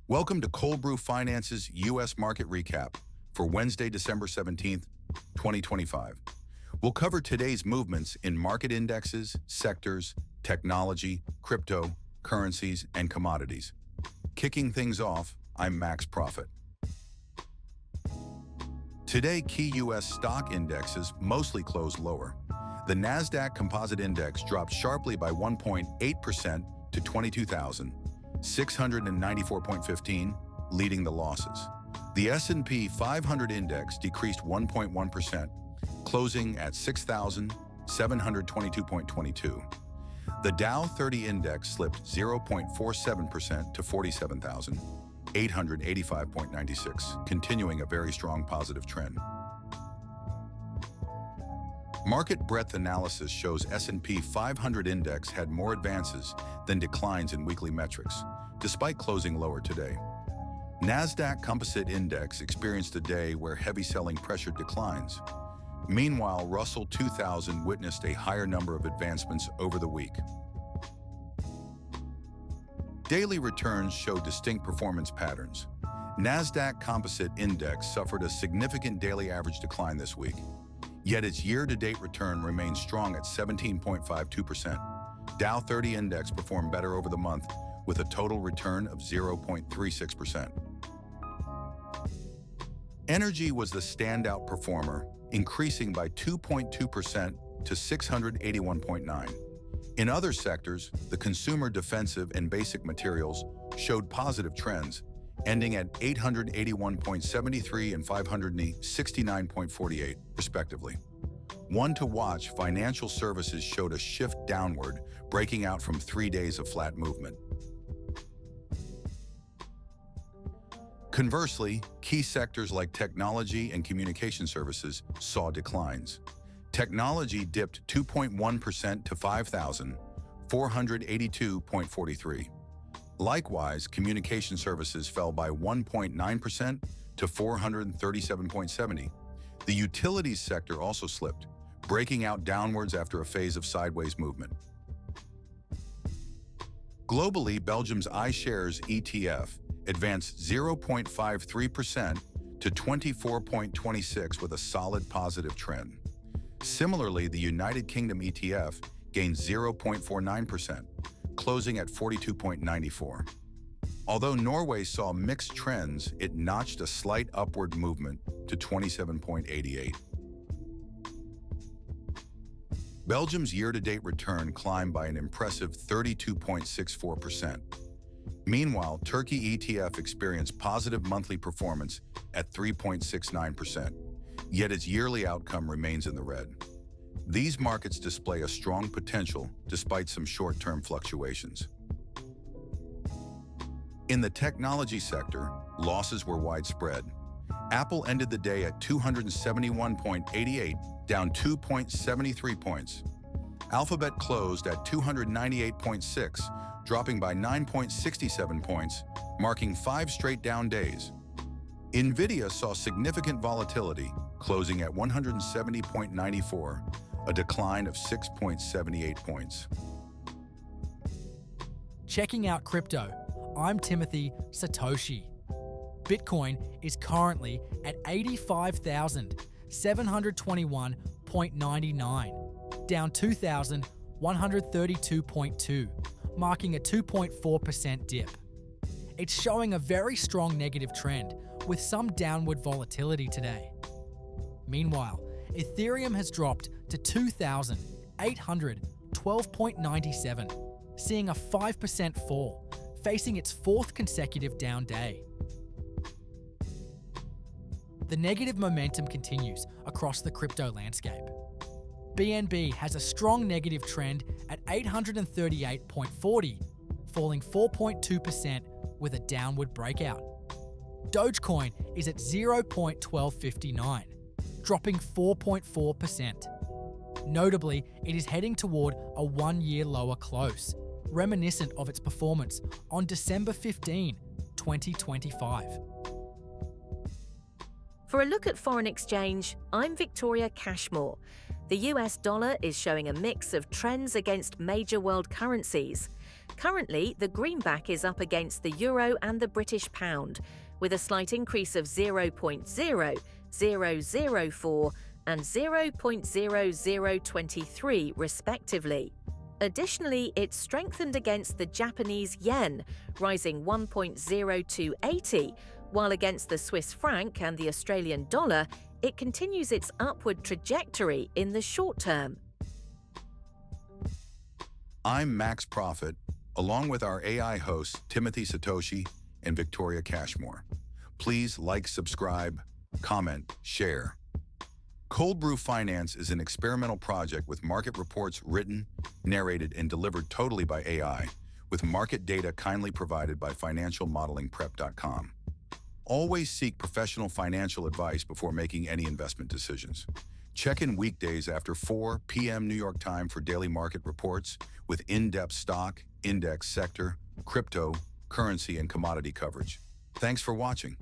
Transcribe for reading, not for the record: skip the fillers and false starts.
Welcome to Cold Brew Finance's U.S. Market Recap for Wednesday, December 17th, 2025. We'll cover today's movements in market indexes, sectors, technology, crypto, currencies, and commodities. Kicking things off, I'm Max Profit. Today, key U.S. stock indexes mostly closed lower. The Nasdaq Composite Index dropped sharply by 1.8% to 22,694.15, leading the losses. The S&P 500 Index decreased 1.1%, closing at 6,722.22. The Dow 30 Index slipped 0.47% to 47,885.96, continuing a very strong positive trend. Market breadth analysis shows S&P 500 Index had more advances than declines in weekly metrics, despite closing lower today. Nasdaq Composite Index experienced a day where heavy selling pressured declines. Meanwhile, Russell 2000 witnessed a higher number of advancements over the week. Daily returns show distinct performance patterns. Nasdaq Composite Index suffered a significant daily average decline this week, yet its year-to-date return remains strong at 17.52%. Dow 30 Index performed better over the month with a total return of 0.36%. Energy was the standout performer, increasing by 2.2% to 681.9. In other sectors, the consumer, defensive, and basic materials showed positive trends, ending at 881.73 and 569.48, respectively. One to watch, financial services showed a shift downward, breaking out from 3 days of flat movement. Conversely, key sectors like technology and communication services saw declines. Technology dipped 2.1% to 5,482.43. Likewise, communication services fell by 1.9% to 437.70. The utilities sector also slipped, breaking out downwards after a phase of sideways movement. Globally, Belgium's iShares ETF advanced 0.53% to 24.26 with a solid positive trend. Similarly, the United Kingdom ETF gained 0.49%, closing at 42.94. Although Norway saw mixed trends, it notched a slight upward movement to 27.88. Belgium's year-to-date return climbed by an impressive 32.64%. Meanwhile, Turkey ETF experienced positive monthly performance at 3.69%, yet its yearly outcome remains in the red. These markets display a strong potential despite some short-term fluctuations. In the technology sector, losses were widespread. Apple ended the day at 271.88, down 2.73 points. Alphabet closed at 298.6, dropping by 9.67 points, marking 5 straight down days. NVIDIA saw significant volatility, closing at 170.94, a decline of 6.78 points. Checking out crypto, I'm Timothy Satoshi. Bitcoin is currently at 85,721.99, down 2,132.2, marking a 2.4% dip. It's showing a very strong negative trend with some downward volatility today. Meanwhile, Ethereum has dropped to 2,812.97, seeing a 5% fall, facing its 4th consecutive down day. The negative momentum continues across the crypto landscape. BNB has a strong negative trend at 838.40, falling 4.2% with a downward breakout. Dogecoin is at 0.1259, dropping 4.4%. Notably, it is heading toward a 1-year lower close, reminiscent of its performance on December 15, 2025. For a look at foreign exchange, I'm Victoria Cashmore. The US dollar is showing a mix of trends against major world currencies. Currently, the greenback is up against the euro and the British pound, with a slight increase of 0.0004 and 0.0023 respectively. Additionally, it strengthened against the Japanese yen, rising 1.0280, while against the Swiss franc and the Australian dollar, it continues its upward trajectory in the short term. I'm Max Profit, along with our AI hosts Timothy Satoshi and Victoria Cashmore. Please like, subscribe, comment, share. Cold Brew Finance is an experimental project with market reports written, narrated, and delivered totally by AI, with market data kindly provided by financialmodelingprep.com. Always seek professional financial advice before making any investment decisions. Check in weekdays after 4 p.m. New York time for daily market reports with in-depth stock, index, sector, crypto, currency, and commodity coverage. Thanks for watching.